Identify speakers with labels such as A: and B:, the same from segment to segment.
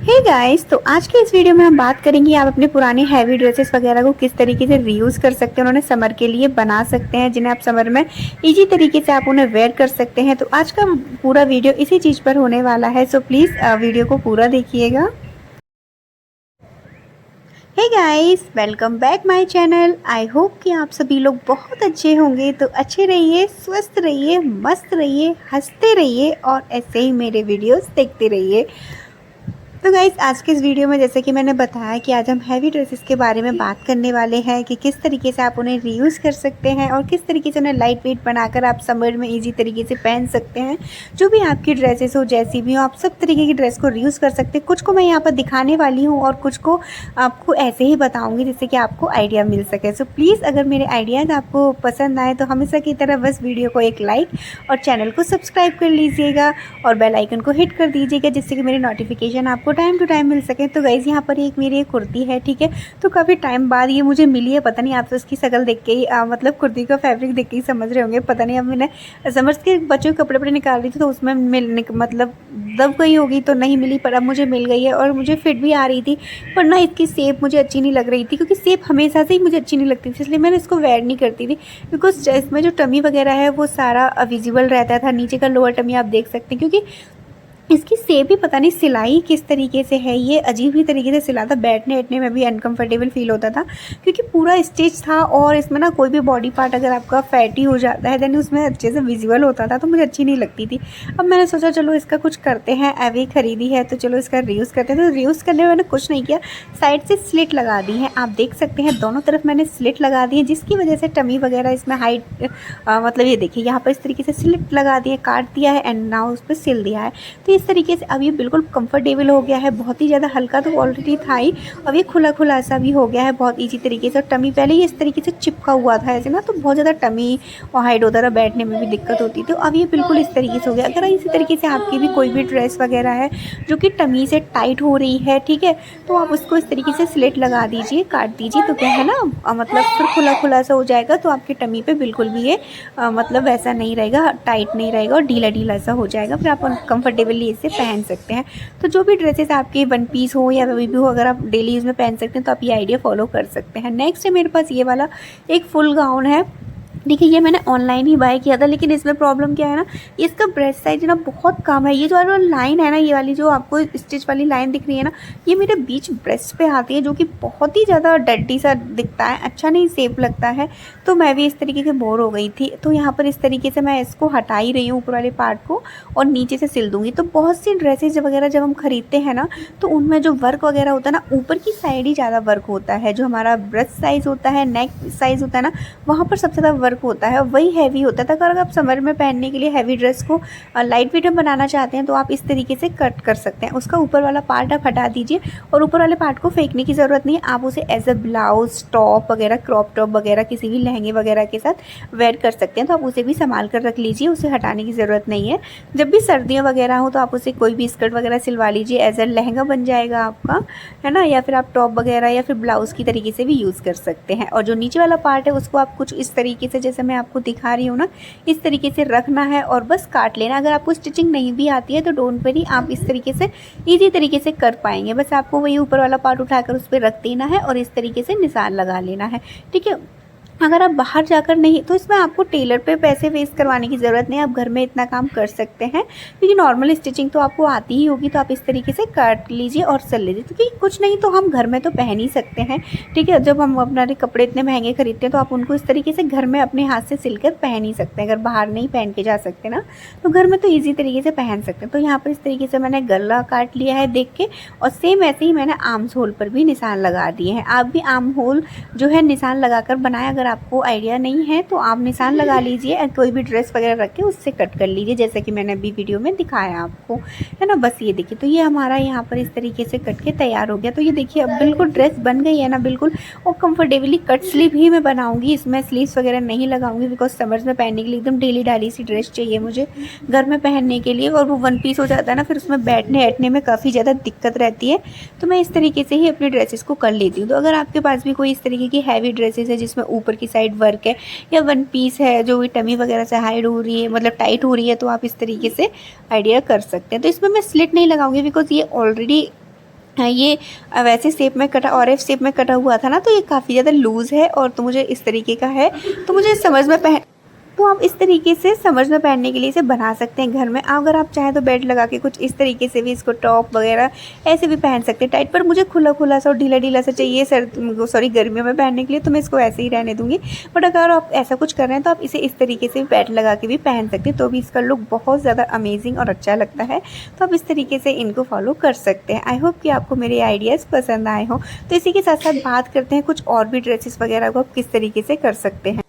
A: Hey guys, तो आज के इस वीडियो में हम बात करेंगे आप अपने पुराने हैवी ड्रेसेस वगैरह को किस तरीके से रीयूज़ कर सकते हैं, उन्हें समर के लिए बना सकते हैं, जिन्हें आप समर में इजी तरीके से आप उन्हें वेयर कर सकते हैं। तो आज का पूरा वीडियो इसी चीज़ पर होने वाला है, सो प्लीज़ वीडियो को पूरा देखिएगा। Hey guys, welcome back my channel. I hope कि आप सभी लोग बहुत अच्छे होंगे। तो अच्छे रहिए, स्वस्थ रहिए, मस्त रहिए, हंसते रहिए और ऐसे ही मेरे वीडियोस देखते रहिए। तो गाइस, आज के इस वीडियो में जैसे कि मैंने बताया कि आज हम हैवी ड्रेसेस के बारे में बात करने वाले हैं कि किस तरीके से आप उन्हें रीयूज़ कर सकते हैं और किस तरीके से उन्हें लाइट वेट बनाकर आप समर में इजी तरीके से पहन सकते हैं। जो भी आपकी ड्रेसेस हो, जैसी भी हो, आप सब तरीके की ड्रेस को रीयूज़ कर सकते हैं। कुछ को मैं यहाँ पर दिखाने वाली हूँ और कुछ को आपको ऐसे ही बताऊँगी जिससे कि आपको आइडिया मिल सके। सो प्लीज़, अगर मेरे आइडियाज़ आपको पसंद आए तो हमेशा की तरह बस वीडियो को एक लाइक और चैनल को सब्सक्राइब कर लीजिएगा और बेल आइकन को हिट कर दीजिएगा, जिससे कि मेरी नोटिफिकेशन आपको टाइम टू टाइम मिल सके। तो गाइज़, यहाँ पर एक मेरी एक कुर्ती है, ठीक है। तो काफ़ी टाइम बाद ये मुझे मिली है। पता नहीं, आप तो उसकी शक्ल देख के ही मतलब कुर्ती का फैब्रिक देख के ही समझ रहे होंगे। पता नहीं, अब मैंने समर्स के बच्चों के कपड़े निकाल रही थी तो उसमें मतलब दब गई होगी तो नहीं मिली, पर अब मुझे मिल गई है और मुझे फिट भी आ रही थी। पर ना इसकी शेप मुझे अच्छी नहीं लग रही थी, क्योंकि शेप हमेशा से ही मुझे अच्छी नहीं लगती थी, इसलिए मैंने इसको वेयर नहीं करती थी। बिकॉज इसमें जो टमी वगैरह है वो सारा विजिबल रहता था। नीचे का लोअर टमी आप देख सकते हैं, क्योंकि इसकी शेप भी पता नहीं सिलाई किस तरीके से है, ये अजीब ही तरीके से सिला था। बैठने बैठने में भी अनकंफर्टेबल फील होता था, क्योंकि पूरा स्टिच था और इसमें ना कोई भी बॉडी पार्ट अगर आपका फैटी हो जाता है देन उसमें अच्छे से विजिबल होता था, तो मुझे अच्छी नहीं लगती थी। अब मैंने सोचा चलो इसका कुछ करते हैं, अभी खरीदी है तो चलो इसका रीयूज़ करते हैं। तो रीयूज़ करने में मैंने कुछ नहीं किया, साइड से स्लिट लगा दी है। आप देख सकते हैं दोनों तरफ मैंने स्लिट लगा दी है, जिसकी वजह से टमी वगैरह इसमें हाइट मतलब ये देखिए यहाँ पर इस तरीके से स्लिट लगा दी है, काट दिया है एंड नाउ उस पर सिल दिया है। तो इस तरीके से अब ये बिल्कुल कंफर्टेबल हो गया है। बहुत ही ज़्यादा हल्का तो ऑलरेडी था ही, अब ये खुला खुला सा भी हो गया है बहुत इजी तरीके से। और टमी पहले ही इस तरीके से चिपका हुआ था ऐसे ना, तो बहुत ज़्यादा टमी और हाइड होता था, बैठने में भी दिक्कत होती थी। तो अब ये बिल्कुल इस तरीके से हो गया। अगर इसी तरीके से आपकी भी कोई भी ड्रेस वगैरह है जो कि टमी से टाइट हो रही है, ठीक है, तो आप उसको इस तरीके से स्लिट लगा दीजिए, काट दीजिए, तो क्या है ना मतलब फिर खुला खुला सा हो जाएगा। तो आपकी टमी पे बिल्कुल भी ये मतलब वैसा नहीं रहेगा, टाइट नहीं रहेगा और ढीला ढीला सा हो जाएगा, फिर आप कंफर्टेबली इसे पहन सकते हैं। तो जो भी ड्रेसेस आपके वन पीस हो या वे भी हो, अगर आप डेली यूज़ में पहन सकते हैं तो आप ये आइडिया फॉलो कर सकते हैं। नेक्स्ट है मेरे पास ये वाला एक फुल गाउन है। देखिए, ये मैंने ऑनलाइन ही बाय किया था, लेकिन इसमें प्रॉब्लम क्या है ना, इसका ब्रेस्ट साइज ना बहुत कम है। ये जो लाइन है ना, ये वाली जो आपको स्टिच वाली लाइन दिख रही है ना, ये मेरे बीच ब्रेस्ट पे आती है, जो कि बहुत ही ज़्यादा डर्टी सा दिखता है, अच्छा नहीं सेफ लगता है। तो मैं भी इस तरीके से बोर हो गई थी, तो यहाँ पर इस तरीके से मैं इसको हटा ही रही हूँ ऊपर वाले पार्ट को और नीचे से सिल दूँगी। तो बहुत सी ड्रेसेज वगैरह जब हम खरीदते हैं ना, तो उनमें जो वर्क वगैरह होता है ना, ऊपर की साइड ही ज़्यादा वर्क होता है। जो हमारा ब्रेस्ट साइज़ होता है, नेक साइज़ होता है ना, वहाँ पर सबसे ज़्यादा वर्क होता है, वही हैवी होता था। अगर आप समर में पहनने के लिए हैवी ड्रेस को लाइट वेट में बनाना चाहते हैं तो आप इस तरीके से कट कर सकते हैं। उसका ऊपर वाला पार्ट आप हटा दीजिए और ऊपर वाले पार्ट को फेंकने की ज़रूरत नहीं है। आप उसे एज अ ब्लाउज, टॉप वगैरह, क्रॉप टॉप वगैरह किसी भी लहंगे वगैरह के साथ वेयर कर सकते हैं। तो आप उसे भी संभाल कर रख लीजिए, उसे हटाने की ज़रूरत नहीं है। जब भी सर्दियाँ वगैरह हो तो आप उसे कोई भी स्कर्ट वगैरह सिलवा लीजिए, एज अ लहंगा बन जाएगा आपका, है ना, या फिर आप टॉप वगैरह या फिर ब्लाउज़ की तरीके से भी यूज़ कर सकते हैं। और जो नीचे वाला पार्ट है उसको आप कुछ इस तरीके से, जैसे मैं आपको दिखा रही हूँ ना, इस तरीके से रखना है और बस काट लेना। अगर आपको स्टिचिंग नहीं भी आती है तो डोंट वरी, आप इस तरीके से इजी तरीके से कर पाएंगे। बस आपको वही ऊपर वाला पार्ट उठाकर उस पर रख देना है और इस तरीके से निशान लगा लेना है, ठीक है। अगर आप बाहर जाकर नहीं, तो इसमें आपको टेलर पे पैसे वेस्ट करवाने की ज़रूरत नहीं है, आप घर में इतना काम कर सकते हैं, क्योंकि नॉर्मल स्टिचिंग तो आपको आती ही होगी। तो आप इस तरीके से काट लीजिए और सिल लीजिए, क्योंकि कुछ नहीं तो हम घर में तो पहन ही सकते हैं, ठीक है। जब हम अपने कपड़े इतने महंगे खरीदते हैं तो आप उनको इस तरीके से घर में अपने हाथ से सिलकर पहन ही सकते हैं। अगर बाहर नहीं पहन के जा सकते ना, तो घर में तो ईजी तरीके से पहन सकते हैं। तो यहाँ पर इस तरीके से मैंने गला काट लिया है देख के, और सेम ऐसे ही मैंने आर्म्स होल पर भी निशान लगा दिए हैं। आप भी आर्म होल जो है निशान लगाकर बनाएं। अगर आपको आइडिया नहीं है तो आप निशान लगा लीजिए, कोई भी ड्रेस वगैरह रख के उससे कट कर लीजिए, जैसे कि मैंने अभी वीडियो में दिखाया आपको, है ना। बस ये देखिए, तो ये हमारा यहाँ पर इस तरीके से कट के तैयार हो गया। तो ये देखिए अब बिल्कुल ड्रेस बन गई है ना, बिल्कुल। और कंफर्टेबली कट स्लीव ही मैं बनाऊंगी, इसमें स्लीव्स वगैरह नहीं लगाऊंगी, बिकॉज समर्स में पहनने के लिए एकदम डेली डाली सी ड्रेस चाहिए मुझे घर में पहनने के लिए। और वो वन पीस हो जाता है ना, फिर उसमें बैठने बैठने में काफ़ी ज़्यादा दिक्कत रहती है। तो मैं इस तरीके से ही अपने ड्रेसेस को कर लेती हूँ। तो अगर आपके पास भी कोई इस तरीके की हैवी ड्रेसेस है जिसमें ऊपर की साइड वर्क है या वन पीस है जो भी टमी वगैरह से हाइड हो रही है, मतलब टाइट हो रही है, तो आप इस तरीके से आइडिया कर सकते हैं। तो इसमें मैं स्लिट नहीं लगाऊंगी, बिकॉज ये ऑलरेडी ये वैसे शेप में कटा और एफ शेप में कटा हुआ था ना, तो ये काफ़ी ज़्यादा लूज़ है और तो मुझे इस तरीके का है, तो मुझे समझ में तो आप इस तरीके से समझ में पहनने के लिए इसे बना सकते हैं घर में। अगर आप चाहें तो बेल्ट लगा के कुछ इस तरीके से भी इसको टॉप वगैरह ऐसे भी पहन सकते हैं टाइट, पर मुझे खुला खुला सा और ढीला ढीला सा चाहिए गर्मियों में पहनने के लिए, तो मैं इसको ऐसे ही रहने दूँगी। बट अगर आप ऐसा कुछ कर रहे हैं तो आप इसे इस तरीके से भी बेल्ट लगा के भी पहन सकते हैं, तो भी इसका लुक बहुत ज़्यादा अमेजिंग और अच्छा लगता है। तो आप इस तरीके से इनको फॉलो कर सकते हैं। आई होप कि आपको मेरे आइडियाज़ पसंद आए हों। तो इसी के साथ साथ बात करते हैं कुछ और भी ड्रेसेस वगैरह को आप किस तरीके से कर सकते हैं।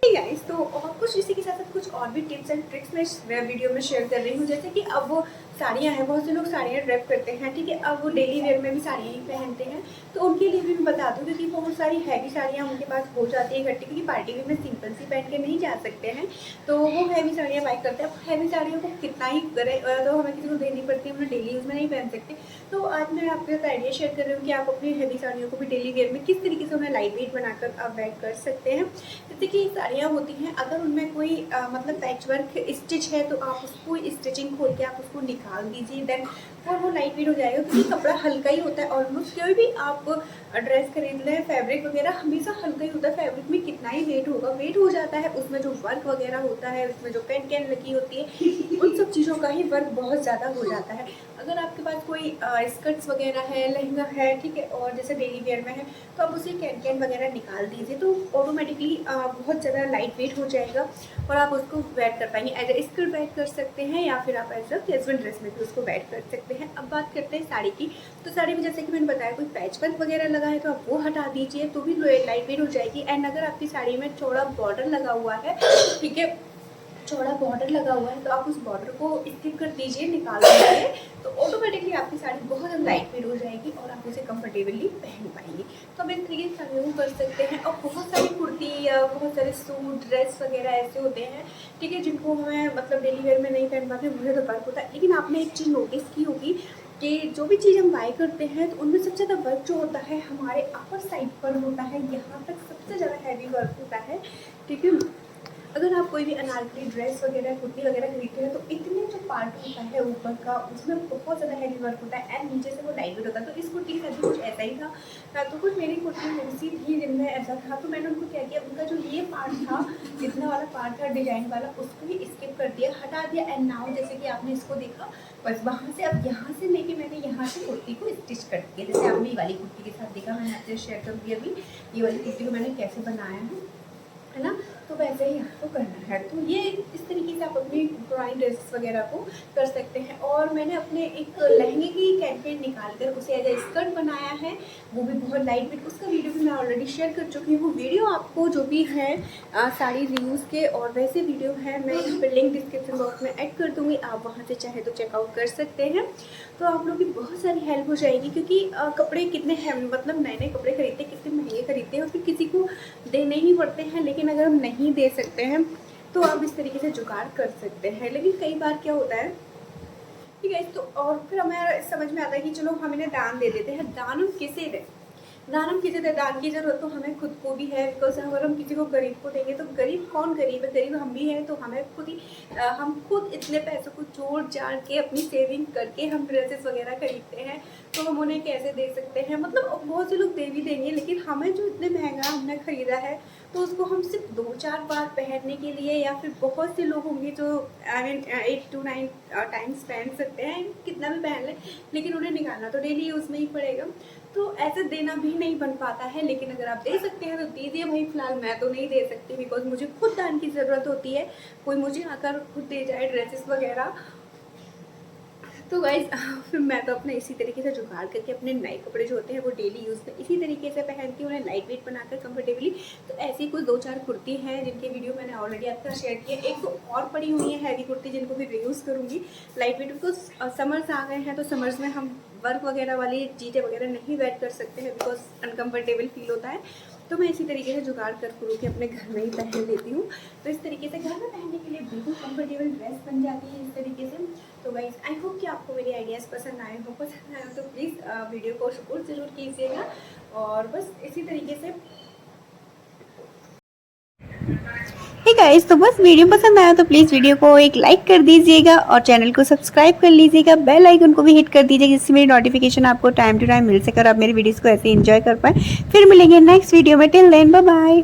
A: गाइस, तो और कुछ इसी के साथ साथ कुछ और भी टिप्स एंड ट्रिक्स मैं वीडियो में शेयर कर रही हूँ। जैसे कि अब वो साड़ियाँ हैं, बहुत से लोग साड़ियाँ ड्रेप करते हैं, ठीक है। अब वो डेली वेयर में भी साड़ियाँ ही पहनते हैं, तो उनके लिए भी मैं बता दूँ, क्योंकि बहुत सारी हैवी साड़ियाँ उनके पास हो जाती है इकट्ठी, क्योंकि पार्टी वेयर में सिंपल सी पहन के नहीं जा सकते हैं, तो वो हैवी साड़ियाँ बाई करते हैं। अब हैवी साड़ियों को कितना ही करें तो हमें किसी को देनी पड़ती है, हम डेली यूज़ में नहीं पहन सकते। तो आज मैं आपके साथ आइडिया शेयर कर रही हूँ कि आप अपनी हैवी साड़ियों को भी डेली वेयर में किस तरीके से उन्हें लाइट वेट बनाकर आप वेयर कर सकते हैं। जैसे कि साड़ियाँ होती हैं, अगर उनमें कोई मतलब पैच वर्क स्टिच है तो आप उसको स्टिचिंग खोल के आप उसको निकाल दीजिए, देन और वो लाइट वेट हो जाएगा, क्योंकि कपड़ा हल्का ही होता है। ऑलमोस्ट कोई भी आप ड्रेस खरीद लें, फैब्रिक वगैरह हमेशा हल्का ही होता है। फैब्रिक में कितना ही वेट होगा, वेट हो जाता है, उसमें जो वर्क वगैरह होता है, उसमें जो कैन कैन लगी होती है, उन सब चीज़ों का ही वर्क बहुत ज़्यादा हो जाता है। अगर आपके पास कोई स्कर्ट्स वगैरह है, लहंगा है, ठीक है, और जैसे डेली वेयर में है, तो आप उसे कैन कैन वगैरह निकाल दीजिए, तो ऑटोमेटिकली बहुत ज़्यादा लाइट वेट हो जाएगा और आप उसको वेयर कर पाएंगे। एज ए स्कर्ट वेयर कर सकते हैं या फिर आप एज अ कैजुअल ड्रेस में भी उसको वेयर कर सकते हैं। अब बात करते हैं साड़ी की। तो साड़ी में जैसे कि मैंने बताया, कोई पैच वर्क वगैरह लगा है तो आप वो हटा दीजिए, तो भी लाइट वेट हो जाएगी। एंड अगर आपकी साड़ी में चौड़ा बॉर्डर लगा हुआ है, ठीक है, चौड़ा बॉर्डर लगा हुआ है, तो आप उस बॉर्डर को स्किप कर दीजिए, निकाल दीजिए, तो ऑटोमेटिकली आपकी साड़ी बहुत ज़्यादा लाइट वेट हो जाएगी और आप उसे कंफर्टेबली पहन पाएंगे। तो हम इस तरीके से साड़ियों को कर सकते हैं। और बहुत सारी कुर्ती या बहुत सारे सूट ड्रेस वगैरह ऐसे होते हैं, ठीक है, जिनको हमें मतलब डेली वेयर में नहीं पहन पाते, मुझे तो वर्क होता है। लेकिन आपने एक चीज़ नोटिस की होगी कि जो भी चीज़ हम बाय करते हैं तो उनमें सबसे ज़्यादा वर्क जो होता है हमारे अपर साइड पर होता है, यहाँ तक सबसे ज़्यादा हैवी वर्क होता है, ठीक है। अगर आप कोई भी अनारकली ड्रेस वगैरह कुर्ती वगैरह खरीदते हैं तो इतने जो पार्ट होता है ऊपर का, उसमें बहुत ज़्यादा हैवी वर्क होता है एंड नीचे से वो लाइट वेट होता है। तो इस कुर्ती के साथ भी कुछ ऐसा ही था, तो कुछ मेरी कुर्ती ऐसी थी जिनमें ऐसा था, तो मैंने उनको क्या किया, उनका जो ये पार्ट था, जितना वाला पार्ट था डिजाइन वाला, उसको ही स्किप कर दिया, हटा दिया। एंड नाउ जैसे कि आपने इसको देखा, बस वहाँ से अब यहाँ से लेके मैंने यहाँ से कुर्ती को स्टिच कर दिया। जैसे आपने ये वाली कुर्ती के साथ देखा, मैंने आपसे शेयर करूँगी अभी ये वाली कुर्ती को मैंने कैसे बनाया है ना, तो वैसे ही आपको करना है। तो ये इस तरीके से आप अपनी पुरानी ड्रेसेस वगैरह को कर सकते हैं। और मैंने अपने एक लहंगे की कैनकेन निकाल कर उसे एज ए स्कर्ट बनाया है, वो भी बहुत लाइट वेट, उसका वीडियो भी मैं ऑलरेडी शेयर कर चुकी हूँ। वीडियो आपको जो भी है साड़ी रिव्यूज़ के और वैसे वीडियो है, मैं यहाँ पर लिंक डिस्क्रिप्शन बॉक्स में ऐड कर दूँगी, आप वहाँ से चाहे तो चेकआउट कर सकते हैं। तो आप लोग की बहुत सारी हेल्प हो जाएगी, क्योंकि कपड़े कितने हैं, मतलब नए नए कपड़े खरीदते हैं, कितने महंगे खरीदते हैं और फिर किसी को देने ही पड़ते हैं। लेकिन अगर हम नहीं दे सकते हैं तो आप इस तरीके से जुगाड़ कर सकते हैं। लेकिन कई बार क्या होता है, ठीक है, तो और फिर हमें समझ में आता है कि चलो हम इन्हें दान दे देते हैं। दान हम किसे दें, दान हम किसे दें, दान की ज़रूरत तो हमें खुद को भी है, बिकॉज अगर हम किसी को गरीब को देंगे तो गरीब कौन गरीब है, गरीब हम भी हैं। तो हमें खुद ही हम खुद इतने पैसों को जोड़ जाड़ के अपनी सेविंग करके हम ड्रेसेस वगैरह खरीदते हैं, तो हम उन्हें कैसे दे सकते हैं। मतलब बहुत से लोग दे भी देंगे, लेकिन हमें जो इतने महंगा हमने ख़रीदा है तो उसको हम सिर्फ 2-4 बार पहनने के लिए, या फिर बहुत से लोग होंगे जो आई मीन 8 to 9 टाइम्स पहन सकते हैं, कितना भी पहन लें, लेकिन उन्हें निकालना तो डेली यूज़ में ही पड़ेगा। तो ऐसे देना भी नहीं बन पाता है। लेकिन अगर आप दे सकते हैं तो दीजिए भाई। फिलहाल मैं तो नहीं दे सकती, बिकॉज मुझे खुद दान की ज़रूरत होती है, कोई मुझे आकर खुद दे जाए ड्रेसेस वगैरह। तो गाइज फिर मैं तो अपने इसी तरीके से जुगाड़ करके अपने नए कपड़े जो होते हैं वो डेली यूज़ में इसी तरीके से पहनती हूँ, उन्हें लाइट वेट बनाकर कंफर्टेबली। तो ऐसी कुछ 2-4 कुर्ती हैं जिनके वीडियो मैंने ऑलरेडी आपके साथ शेयर किया। एक तो और पड़ी हुई है हैवी कुर्ती, जिनको भी रीयूज़ करूँगी लाइट वेट, बिकॉज समर्स आ गए हैं, तो समर्स में हम वर्क वगैरह वाली चीज़ें वगैरह नहीं वेट कर सकते हैं, बिकॉज अनकम्फर्टेबल फील होता है। तो मैं इसी तरीके से जुगाड़ कर के अपने घर में ही पहन लेती हूँ। तो इस तरीके से घर में पहनने के लिए बिल्कुल कंफर्टेबल ड्रेस बन जाती है इस तरीके से। तो गाइस आई होप कि आपको मेरे आइडियाज़ पसंद आए हो। पसंद आए तो प्लीज़ वीडियो को सपोर्ट ज़रूर कीजिएगा। और बस इसी तरीके से हे गाइस, तो बस वीडियो पसंद आया तो प्लीज़ वीडियो को एक लाइक कर दीजिएगा और चैनल को सब्सक्राइब कर लीजिएगा, बेल आइकन को भी हिट कर दीजिएगा जिससे मेरी नोटिफिकेशन आपको टाइम टू टाइम मिल सके और आप मेरी वीडियोस को ऐसे एंजॉय कर पाएँ। फिर मिलेंगे नेक्स्ट वीडियो में, टिल देन बाय बाय।